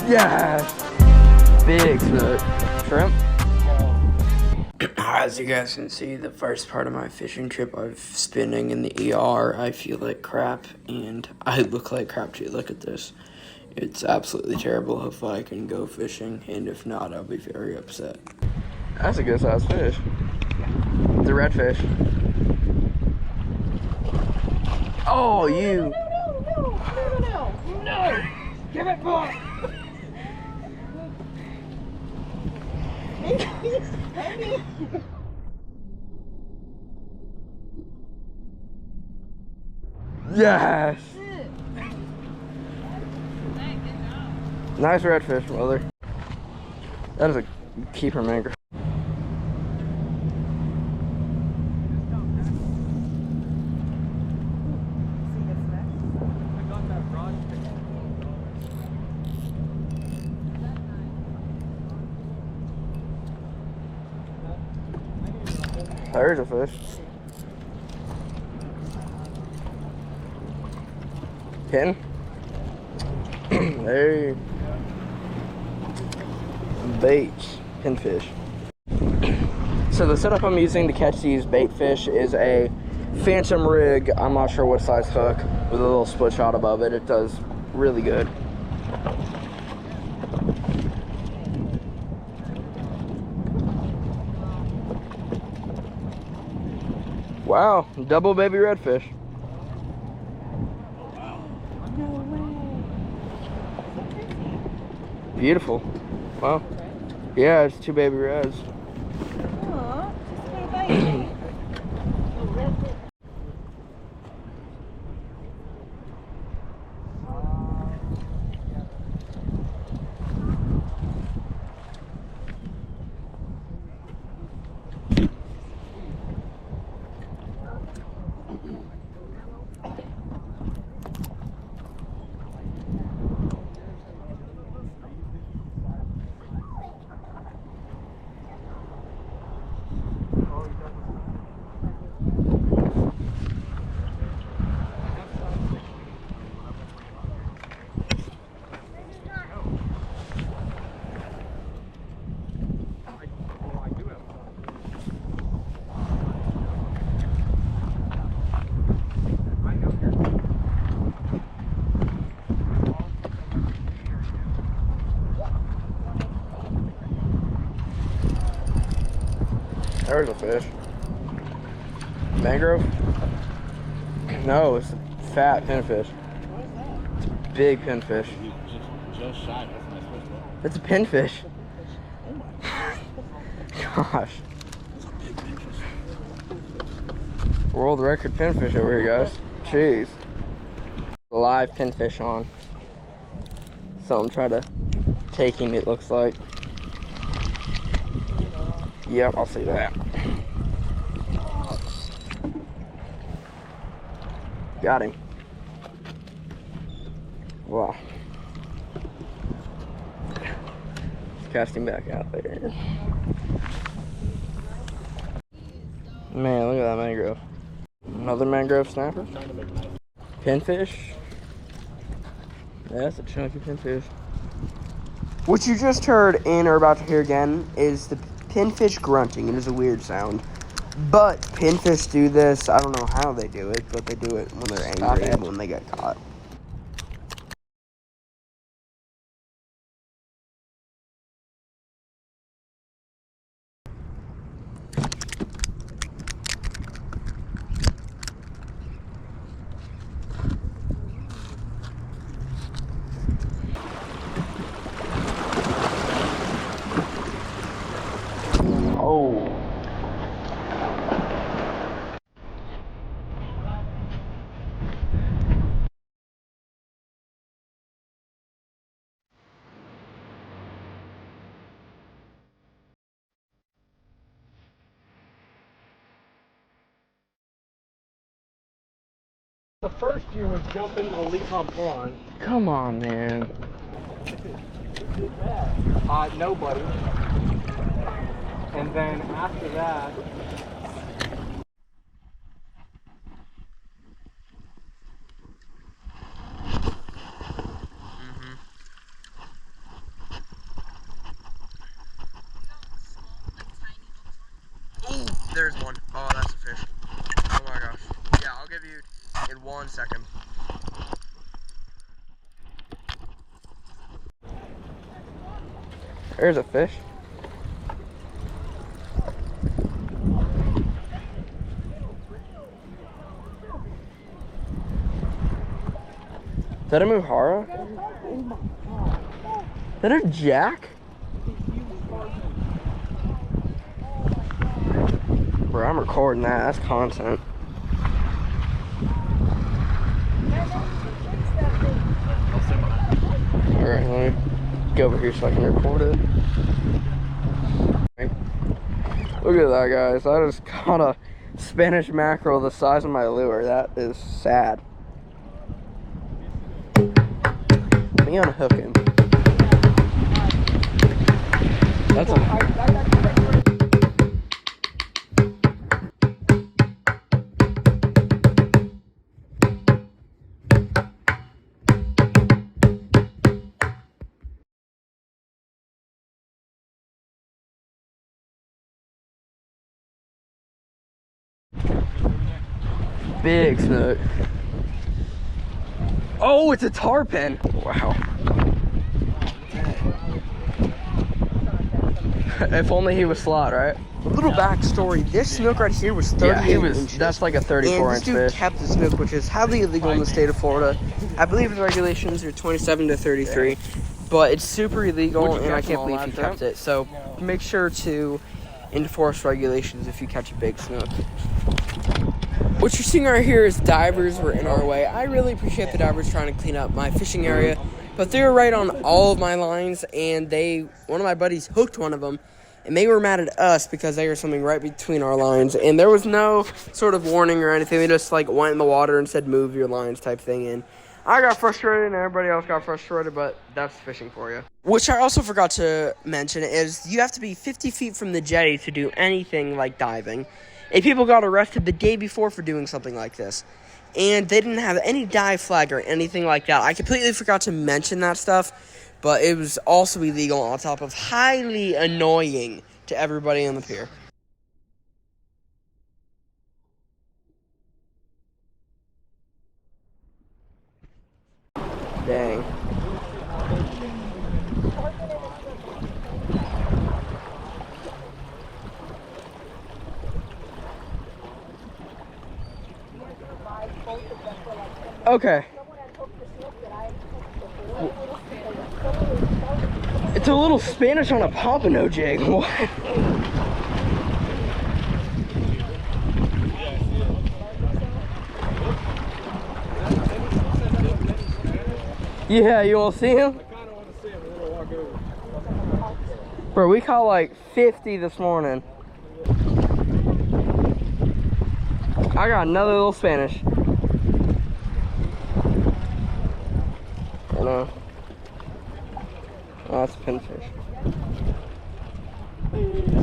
Yes! Big snook. Shrimp? As you guys can see, the first part of my fishing trip, I'm spinning in the ER. I feel like crap, and I look like crap too. Look at this. It's absolutely terrible. Hopefully I can go fishing, and if not, I'll be very upset. That's a good sized fish. It's a redfish. Oh, you. No! Give it back! Yes! Nice redfish, mother. That is a keeper mangrove. There's a fish. Pin? There. Baits. Pinfish. So the setup I'm using to catch these bait fish is a phantom rig. I'm not sure what size hook with a little split shot above it. It does really good. Wow, double baby redfish. Beautiful. Wow. Yeah, it's two baby reds. Aw, just baby. There's a fish. Mangrove? No, it's a fat pinfish. What is that? It's a big pinfish. Just shy. That's a nice fish, though. It's a pinfish. Oh my Gosh. World record pinfish over here, guys. Jeez. Live pinfish on. So I'm trying to take him, it looks like. Yep, I'll see that. Got him. Wow. Let's cast him back out there. Man, look at that mangrove. Another mangrove snapper. Pinfish. That's a chunky pinfish. What you just heard and are about to hear again is the pinfish grunting. It is a weird sound. But pinfish do this. I don't know how they do it, but they do it when they're angry and when they get caught. Oh. The first year was jump into the Lecom pond. Come on, man. Nobody. And then after that, There's a fish. Is that a Muhara? Is that a jack? Bro, I'm recording that. That's content. Alright, let me go over here so I can record it. Look at that, guys. I just caught a Spanish mackerel the size of my lure. That is sad. Let me unhook him. That's a... big snook. Oh, it's a tarpon. Wow. If only he was slot, right? A little backstory. This snook right here was 38 inches. That's like a 34-inch fish. And this dude kept the snook, which is highly illegal in the state of Florida. I believe the regulations are 27 to 33, but it's super illegal, and I can't believe he kept it. So make sure to enforce regulations if you catch a big snook. What you're seeing right here is divers were in our way. I really appreciate the divers trying to clean up my fishing area, but they were right on all of my lines, and one of my buddies hooked one of them, and they were mad at us because they were swimming right between our lines, and there was no sort of warning or anything. They just like went in the water and said move your lines type thing, and I got frustrated and everybody else got frustrated, but that's fishing for you. Which I also forgot to mention is you have to be 50 feet from the jetty to do anything like diving. And people got arrested the day before for doing something like this. And they didn't have any dive flag or anything like that. I completely forgot to mention that stuff, but it was also illegal on top of highly annoying to everybody on the pier. Dang. Okay. It's a little Spanish on a pompano jig. What? Yeah, you want to see him? I kind of want to see him. I'm going to walk over. Bro, we caught like 50 this morning. I got another little Spanish. I know. Oh, that's a pinfish.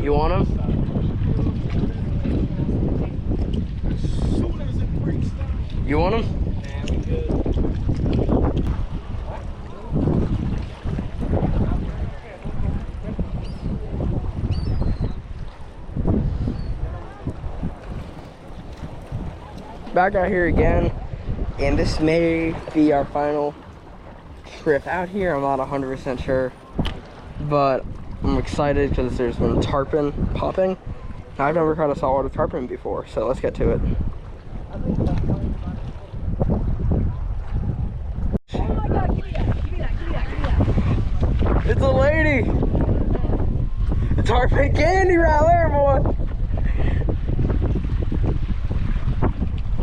You want him? You want him? Back out here again, and this may be our final trip out here. I'm not 100% sure, but I'm excited because there's been tarpon popping. I've never caught a saltwater tarpon before, so let's get to it. It's a lady! A tarpon candy right there, boy!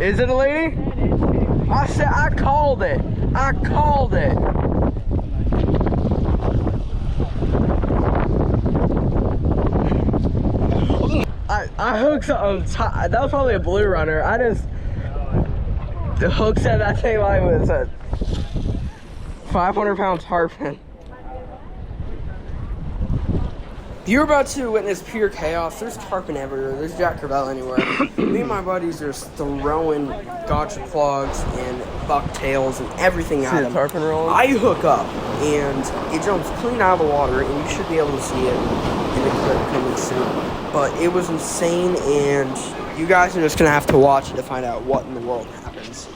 Is it a lady? I said, I called it. I called it. I hooked something. That was probably a blue runner. The hook said that thing like was a 500-pound tarpon. You're about to witness pure chaos. There's tarpon everywhere. There's Jack Crevalle anywhere. Me and my buddies are just throwing gotcha plugs and bucktails and everything at him. Tarpon rolling? I hook up, and it jumps clean out of the water, and you should be able to see it in the clip coming soon. But it was insane, and you guys are just going to have to watch it to find out what in the world happens.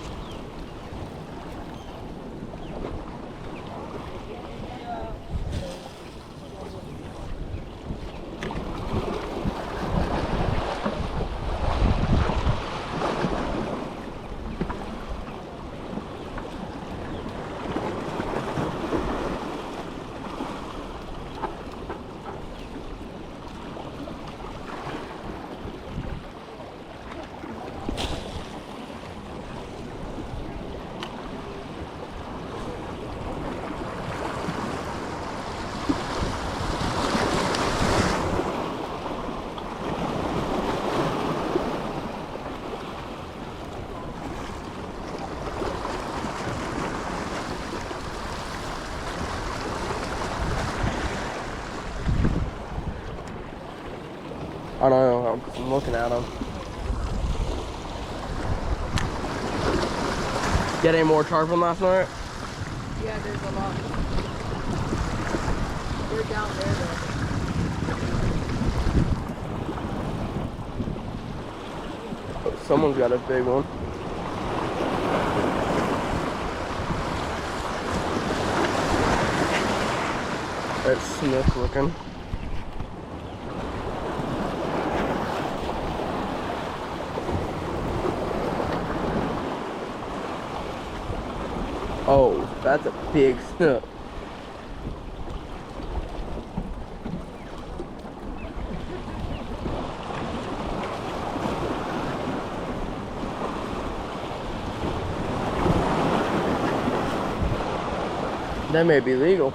I don't know. I'm looking at them. Get any more tarpon last night? Yeah, there's a lot. They're down there though. Oh, someone's got a big one. That's Smith looking. Oh, that's a big snook. That may be legal.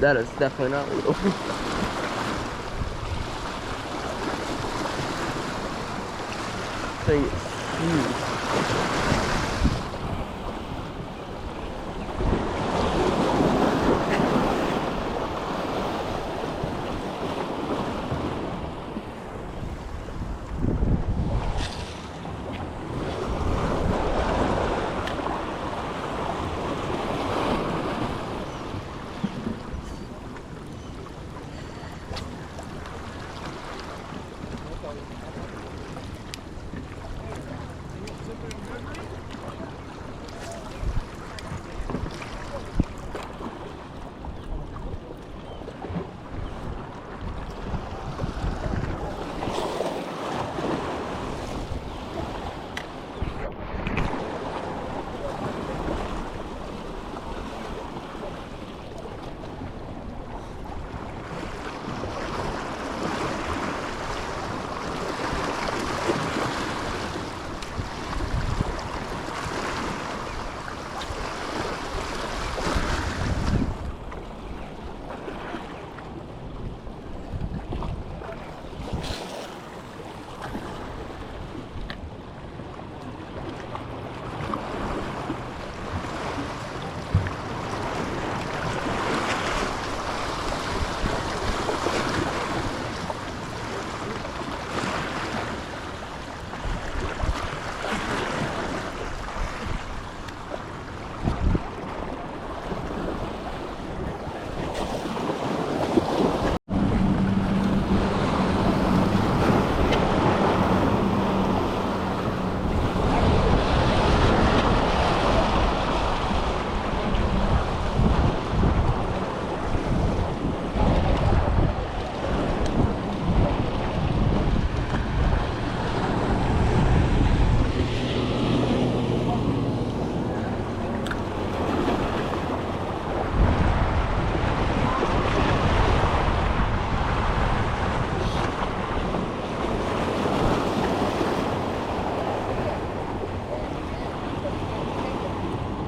That is definitely not legal. Thing is huge.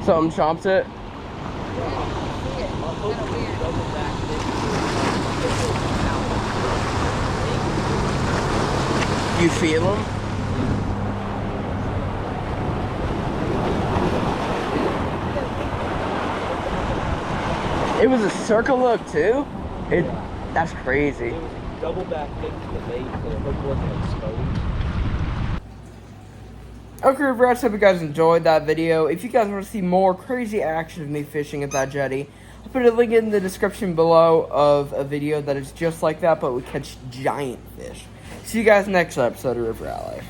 Something chomps it. You feel them? It was a circle look too? That's crazy. It was double back into the bait, so the hook wasn't exposed. Okay, rats, hope you guys enjoyed that video. If you guys want to see more crazy action of me fishing at that jetty, I'll put a link in the description below of a video that is just like that, but we catch giant fish. See you guys next episode of River Rat Life.